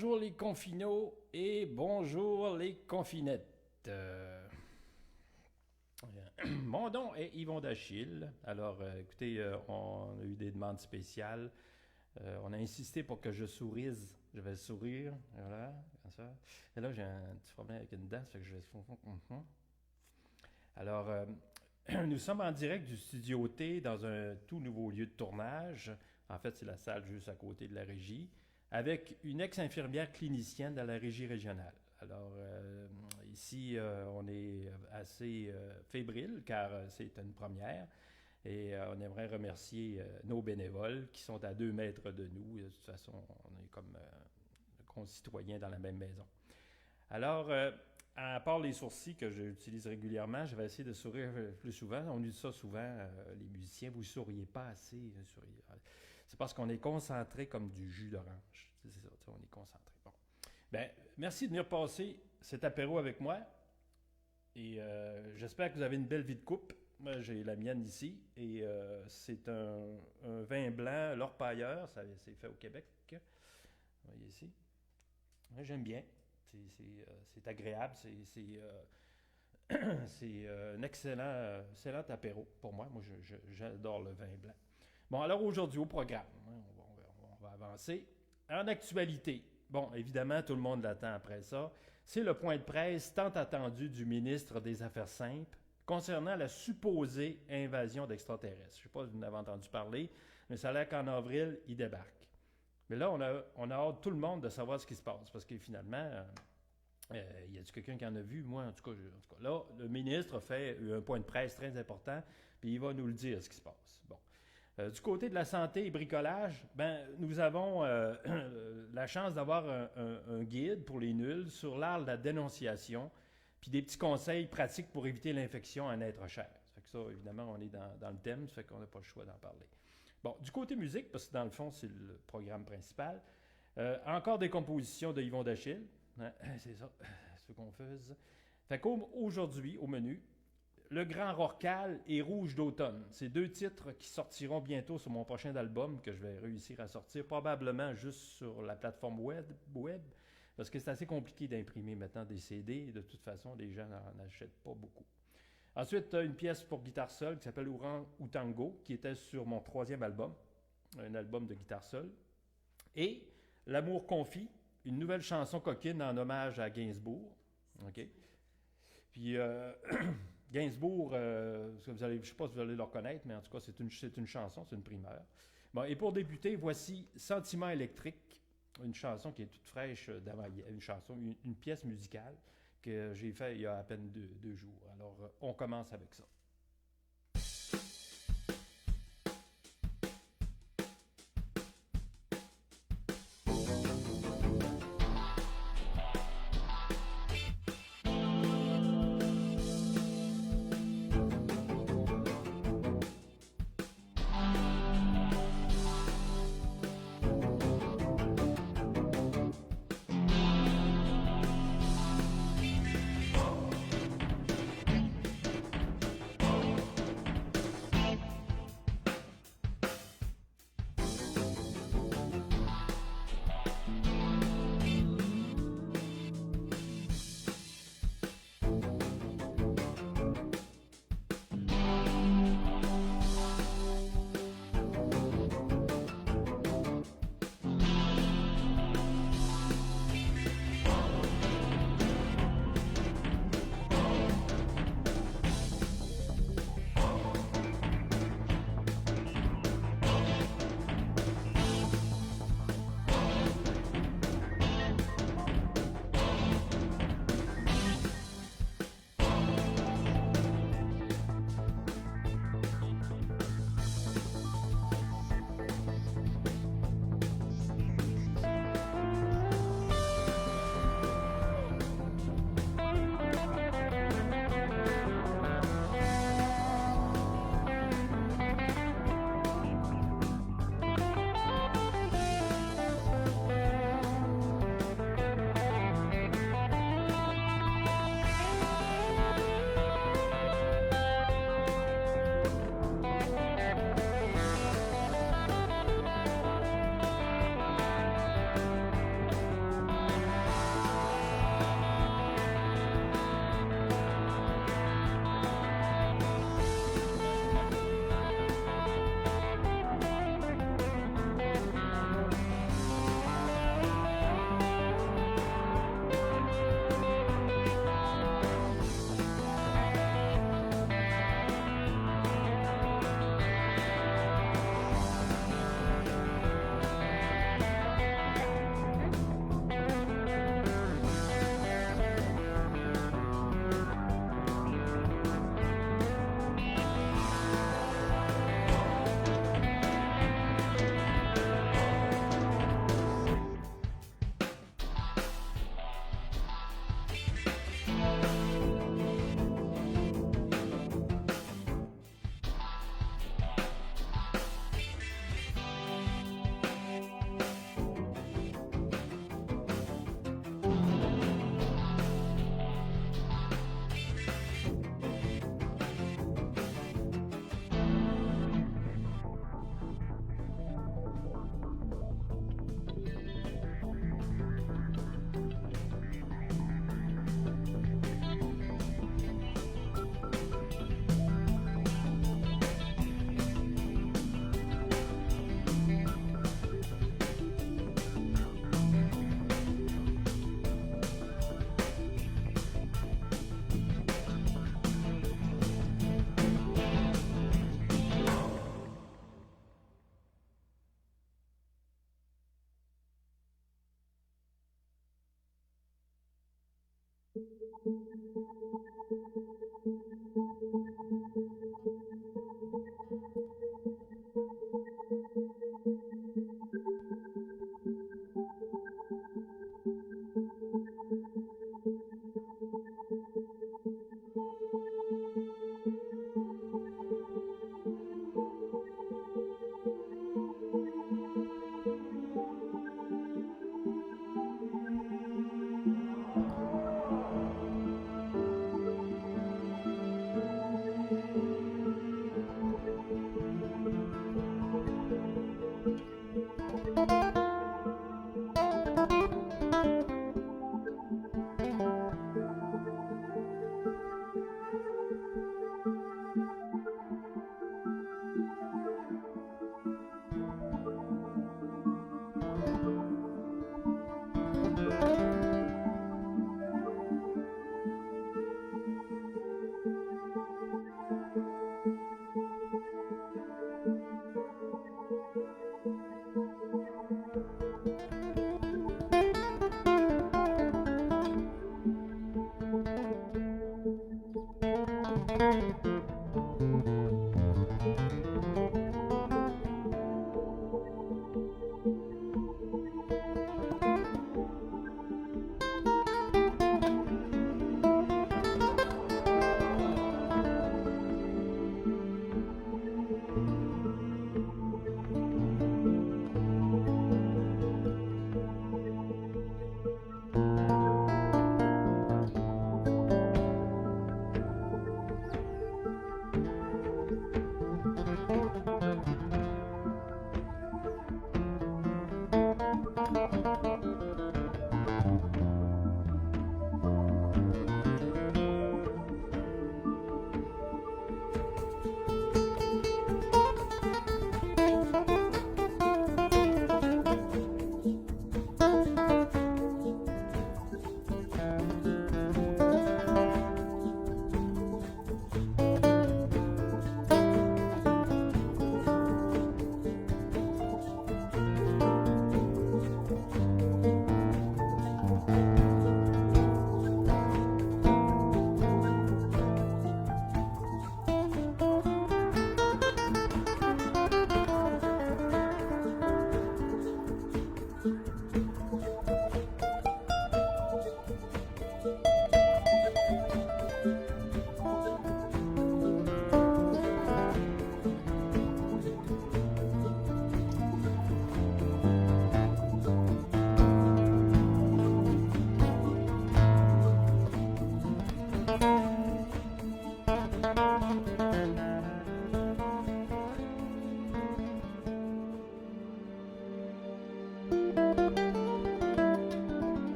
Bonjour les confinots et bonjour les confinettes. Mon nom est Yvon d'Achille. Alors, écoutez, on a eu des demandes spéciales. On a insisté pour que je sourise. Je vais sourire, voilà, comme ça. Et là, j'ai un petit problème avec une dent, ça fait que je vais... Alors, nous sommes en direct du Studio T dans un tout nouveau lieu de tournage. En fait, c'est la salle juste à côté de la régie, avec une ex-infirmière clinicienne dans la régie régionale. Alors, ici, on est assez fébrile car c'est une première et on aimerait remercier nos bénévoles qui sont à 2 mètres de nous. De toute façon, on est comme concitoyens dans la même maison. Alors, à part les sourcils que j'utilise régulièrement, je vais essayer de sourire plus souvent. On dit ça souvent, les musiciens, vous ne souriez pas assez. C'est parce qu'on est concentré comme du jus d'orange. C'est ça, on est concentré. Bon. Ben, merci de venir passer cet apéro avec moi. Et j'espère que vous avez une belle vie de coupe. Moi, j'ai la mienne ici. Et c'est un vin blanc, l'Orpailleur. C'est fait au Québec. Vous voyez ici. Moi, j'aime bien. C'est agréable. C'est un excellent apéro pour moi. Moi, j'adore le vin blanc. Bon, alors aujourd'hui, au programme, on va avancer. En actualité, bon, évidemment, tout le monde l'attend après ça, c'est le point de presse tant attendu du ministre des Affaires simples concernant la supposée invasion d'extraterrestres. Je ne sais pas si vous en avez entendu parler, mais ça a l'air qu'en avril, il débarque. Mais là, on a hâte tout le monde de savoir ce qui se passe, parce que finalement, y a-t-il quelqu'un qui en a vu? Moi, en tout cas, là, le ministre fait un point de presse très important, puis il va nous le dire, ce qui se passe. Bon. Du côté de la santé et bricolage, nous avons la chance d'avoir un guide pour les nuls sur l'art de la dénonciation, puis des petits conseils pratiques pour éviter l'infection à un être cher. Ça fait que ça, évidemment, on est dans le thème, ça fait qu'on n'a pas le choix d'en parler. Bon, du côté musique, parce que dans le fond, c'est le programme principal, encore des compositions de Yvon d'Achille. C'est ça, ce qu'on faisait. Fait qu'aujourd'hui, au menu, Le Grand Rorcal et Rouge d'automne. C'est 2 titres qui sortiront bientôt sur mon prochain album que je vais réussir à sortir, probablement juste sur la plateforme web parce que c'est assez compliqué d'imprimer maintenant des CD. Et de toute façon, les gens n'en achètent pas beaucoup. Ensuite, une pièce pour guitare seule qui s'appelle Ouran ou Tango, qui était sur mon 3e album, un album de guitare seule. Et L'amour confit, une nouvelle chanson coquine en hommage à Gainsbourg. OK? Puis, Gainsbourg, je ne sais pas si vous allez le reconnaître, mais en tout cas, c'est une chanson, c'est une primeur. Bon, et pour débuter, voici Sentiment électrique, une chanson qui est toute fraîche d'avant-hier, une pièce musicale que j'ai faite il y a à peine 2 jours. Alors, on commence avec ça.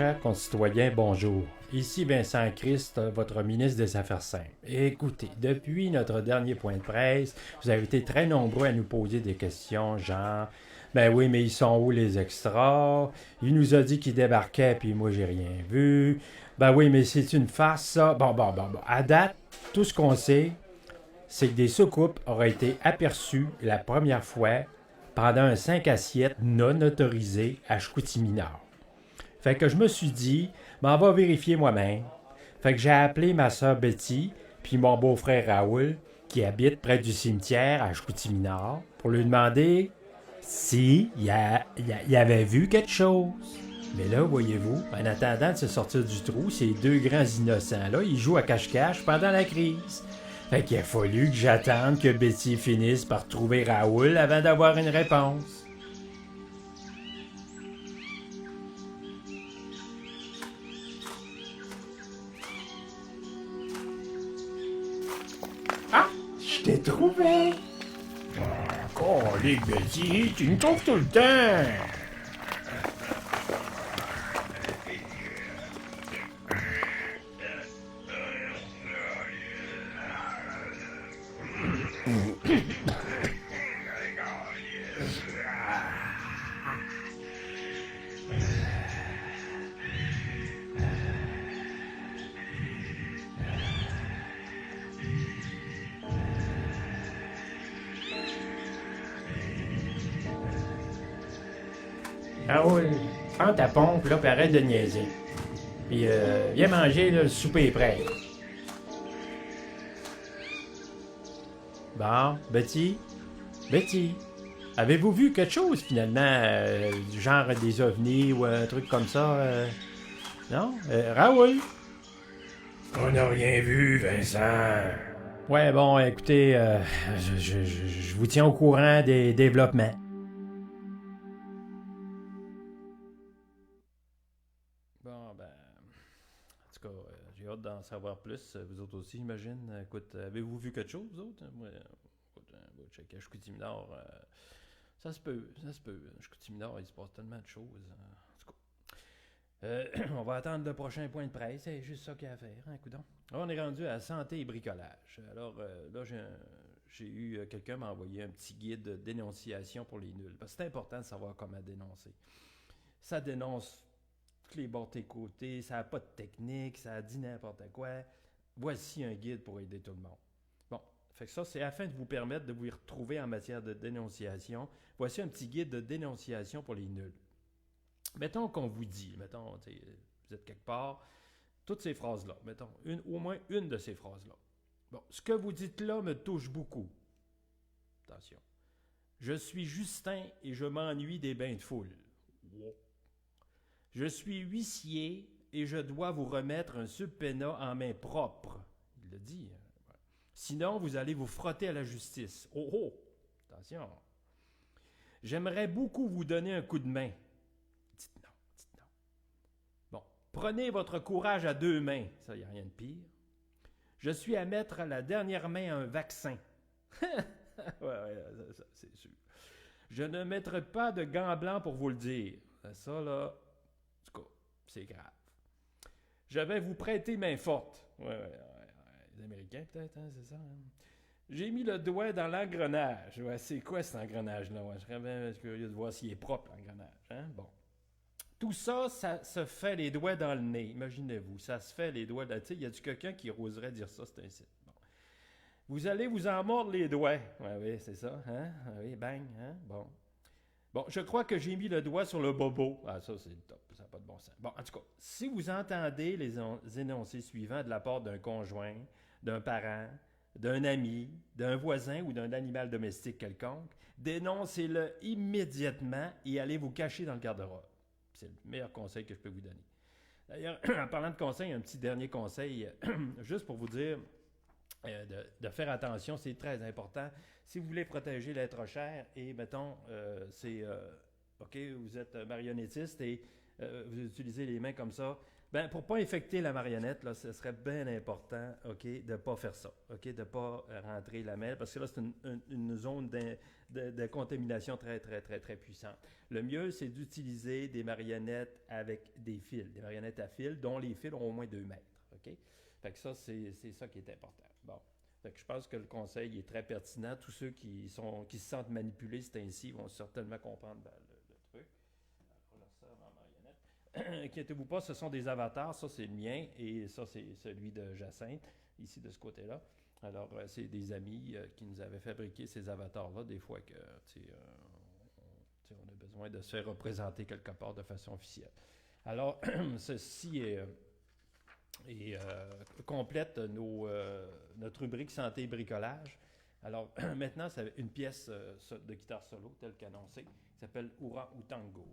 Chers concitoyens, bonjour. Ici Vincent Christ, votre ministre des Affaires simples. Écoutez, depuis notre dernier point de presse, vous avez été très nombreux à nous poser des questions genre « Ben oui, mais ils sont où les extras? Il nous a dit qu'ils débarquaient, puis moi j'ai rien vu. Ben oui, mais c'est une farce, ça. Bon. À date, tout ce qu'on sait, c'est que des soucoupes auraient été aperçues la première fois pendant un 5 assiettes non autorisé à Chicoutimi-Nord. Fait que je me suis dit, on va vérifier moi-même. Fait que j'ai appelé ma soeur Betty, puis mon beau-frère Raoul, qui habite près du cimetière à Chicoutimi-Nord, pour lui demander si il avait vu quelque chose. Mais là, voyez-vous, en attendant de se sortir du trou, ces deux grands innocents-là, ils jouent à cache-cache pendant la crise. Fait qu'il a fallu que j'attende que Betty finisse par trouver Raoul avant d'avoir une réponse. Je t'ai trouvé! Oh, les Betty, tu me trouves tout le temps! Raoul, prends ta pompe, là, puis arrête de niaiser. Puis viens manger, là, le souper est prêt. Bon, Betty, avez-vous vu quelque chose, finalement, du genre des ovnis ou un truc comme ça? Non? Raoul? On n'a rien vu, Vincent. Ouais, bon, écoutez, je vous tiens au courant des développements. Bon, ben, en tout cas, j'ai hâte d'en savoir plus. Vous autres aussi, j'imagine. Écoute, avez-vous vu quelque chose, vous autres? Moi, écoute, on va checker à Chicoutimi-Nord. Ça se peut. Chicoutimi-Nord, il se passe tellement de choses. En tout cas, on va attendre le prochain point de presse. C'est juste ça qu'il y a à faire, hein, coudonc. Là, on est rendu à santé et bricolage. Alors, là, j'ai eu quelqu'un m'a envoyé un petit guide de dénonciation pour les nuls. Parce que c'est important de savoir comment dénoncer. Ça dénonce tous les bords de tes côtés, ça n'a pas de technique, ça dit n'importe quoi. Voici un guide pour aider tout le monde. Bon, fait que ça, c'est afin de vous permettre de vous y retrouver en matière de dénonciation. Voici un petit guide de dénonciation pour les nuls. Mettons qu'on vous dit, vous êtes quelque part, toutes ces phrases-là, mettons, au moins une de ces phrases-là. Bon, ce que vous dites là me touche beaucoup. Attention. Je suis Justin et je m'ennuie des bains de foule. Wow. Je suis huissier et je dois vous remettre un subpoena en main propre. Il le dit. Sinon, vous allez vous frotter à la justice. Oh! Attention. J'aimerais beaucoup vous donner un coup de main. Dites non. Bon, prenez votre courage à deux mains. Ça, il n'y a rien de pire. Je suis à mettre à la dernière main un vaccin. ouais, ça, c'est sûr. Je ne mettrai pas de gants blancs pour vous le dire. Ça, là, en tout cas, c'est grave. Je vais vous prêter main forte. Ouais. Les Américains, peut-être, hein, c'est ça. Hein? J'ai mis le doigt dans l'engrenage. Ouais, c'est quoi cet engrenage-là? Ouais, je serais bien curieux de voir s'il est propre, l'engrenage. Hein? Bon. Tout ça, ça se fait les doigts dans le nez. Imaginez-vous, ça se fait les doigts dans le nez. Tu sais, y a-tu quelqu'un qui oserait dire ça, c'est un site? Bon. Vous allez vous en mordre les doigts. Oui, c'est ça. Hein? Oui, bang. Hein? Bon, je crois que j'ai mis le doigt sur le bobo. Ah, ça, c'est le top. Ça n'a pas de bon sens. Bon, en tout cas, si vous entendez les énoncés suivants de la part d'un conjoint, d'un parent, d'un ami, d'un voisin ou d'un animal domestique quelconque, dénoncez-le immédiatement et allez vous cacher dans le garde-robe. C'est le meilleur conseil que je peux vous donner. D'ailleurs, en parlant de conseil, un petit dernier conseil, juste pour vous dire de faire attention, c'est très important. Si vous voulez protéger l'être cher et, mettons, OK, vous êtes marionnettiste et vous utilisez les mains comme ça, ben, pour ne pas infecter la marionnette, là, ce serait bien important, OK, de ne pas faire ça, OK, de ne pas rentrer la mêle, parce que là, c'est une zone de contamination très, très, très, très puissante. Le mieux, c'est d'utiliser des marionnettes avec des fils, des marionnettes à fil, dont les fils ont au moins 2 mètres, OK? Fait que ça, c'est ça qui est important. Bon. Fait que je pense que le conseil est très pertinent. Tous ceux qui se sentent manipulés, c'est ainsi, vont certainement comprendre le truc. Alors, on leur sert dans la marionnette. Inquiétez-vous pas, ce sont des avatars. Ça, c'est le mien et ça, c'est celui de Jacinthe, ici de ce côté-là. Alors, c'est des amis qui nous avaient fabriqué ces avatars-là, des fois que, on a besoin de se faire représenter quelque part de façon officielle. Alors, ceci complète notre rubrique santé et bricolage. Alors, maintenant, c'est une pièce de guitare solo, telle qu'annoncée, qui s'appelle Ourang Outango.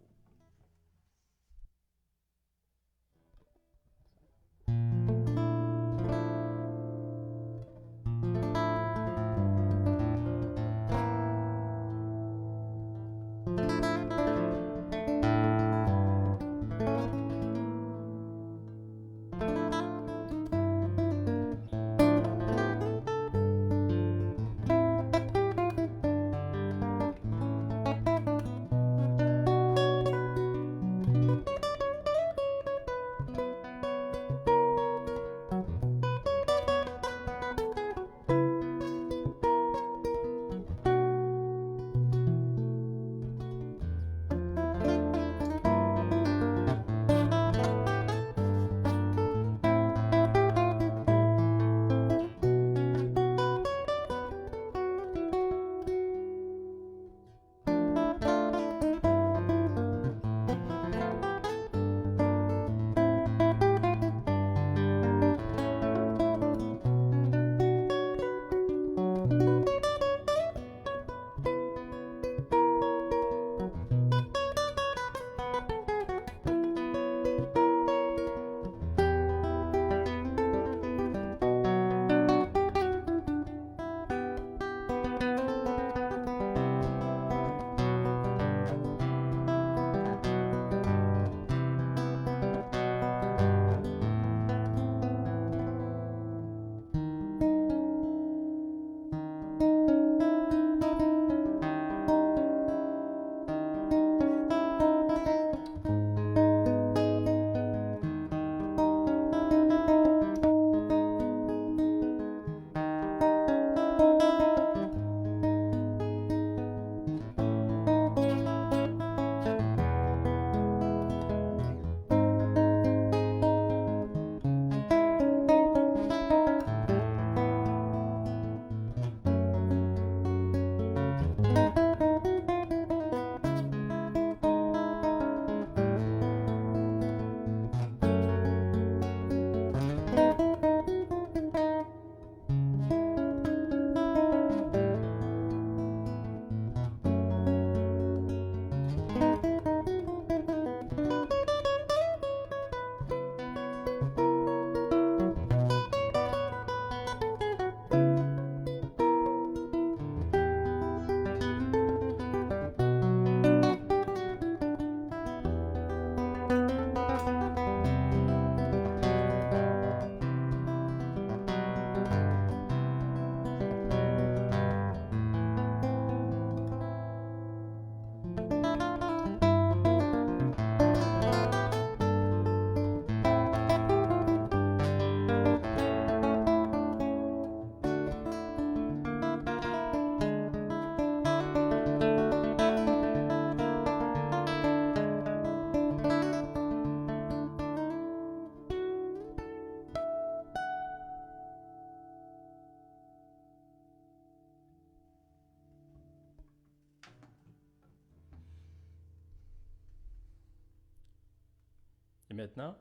Et maintenant,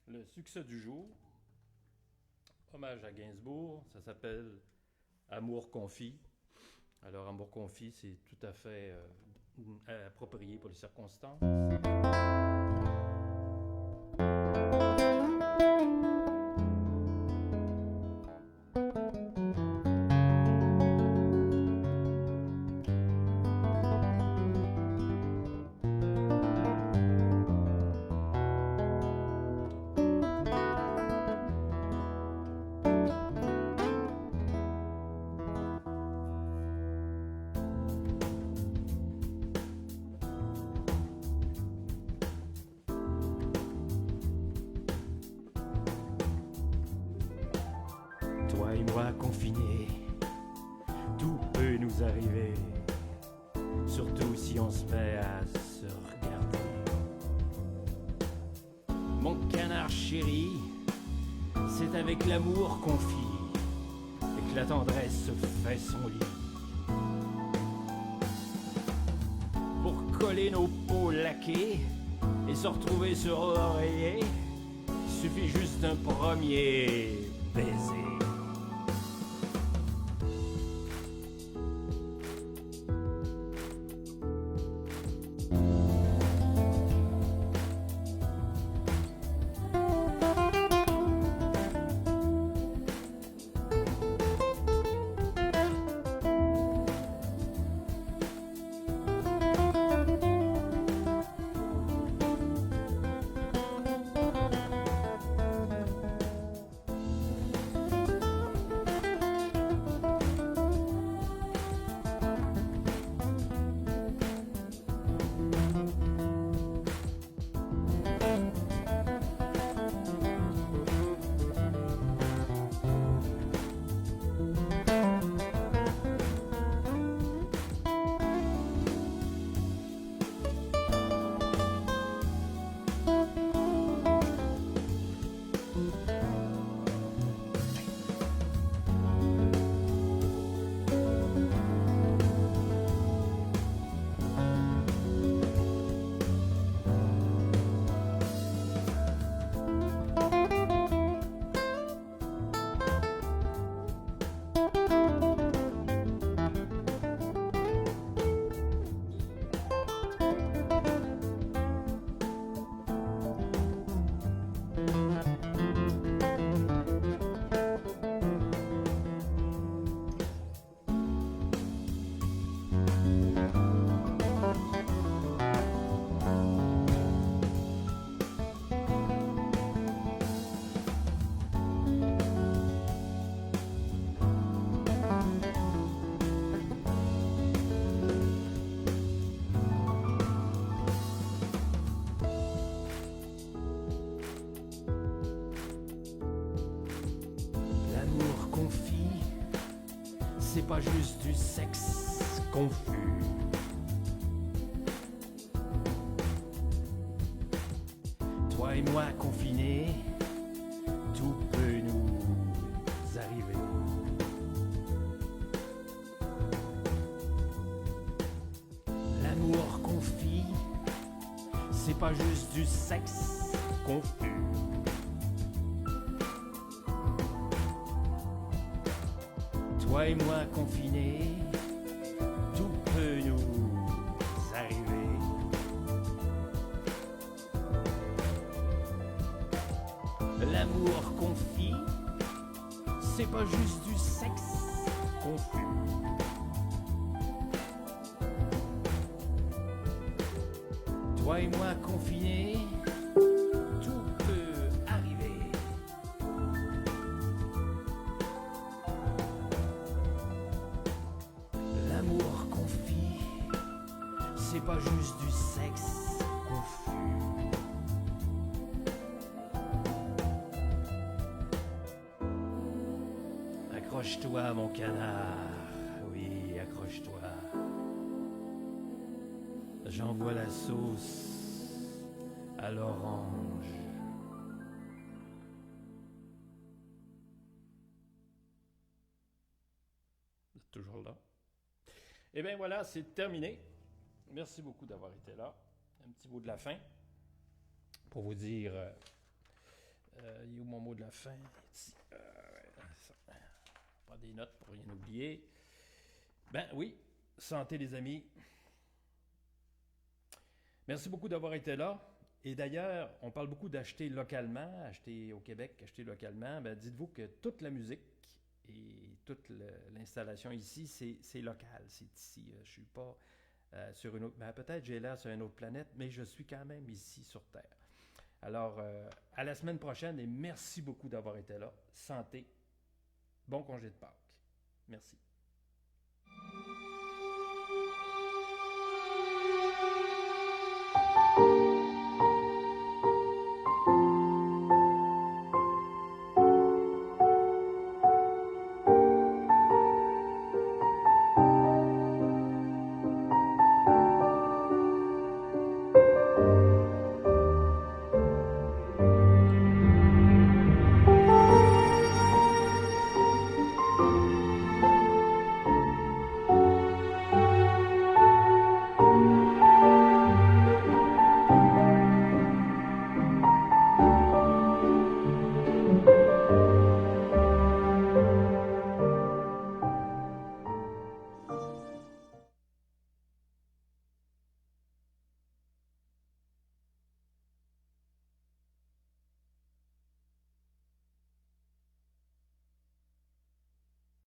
le succès du jour, hommage à Gainsbourg, ça s'appelle Amour confit. Alors, Amour confit, c'est tout à fait approprié pour les circonstances. Toi et moi confinés, tout peut nous arriver, surtout si on se met à se regarder. Mon canard chéri, c'est avec l'amour qu'on vit et que la tendresse se fait son lit. Pour coller nos peaux laquées et se retrouver sur l'oreiller, suffit juste d'un premier baiser. C'est pas juste du sexe confus. Toi et moi confinés, tout peut nous arriver. L'amour confit, c'est pas juste du sexe confus. Toi et moi confinés, tout peut nous arriver. L'amour confit, c'est pas juste du sexe confus. Toi et moi confinés, tout peut arriver. L'amour confit, c'est pas juste du sexe confus. Accroche-toi, mon canard, oui, accroche-toi. J'envoie la sauce à l'orange. Vous êtes toujours là? Eh bien voilà, c'est terminé. Merci beaucoup d'avoir été là. Un petit mot de la fin pour vous dire... il est où mon mot de la fin? Ici. Pas des notes pour rien oublier. Ben oui, santé les amis. Merci beaucoup d'avoir été là. Et d'ailleurs, on parle beaucoup d'acheter localement, acheter au Québec, acheter localement. Ben dites-vous que toute la musique et toute l'installation ici, c'est local, c'est ici. Je ne suis pas sur une autre... Ben, peut-être j'ai l'air sur une autre planète, mais je suis quand même ici sur Terre. Alors, à la semaine prochaine et merci beaucoup d'avoir été là. Santé. Bon congé de Pâques. Merci.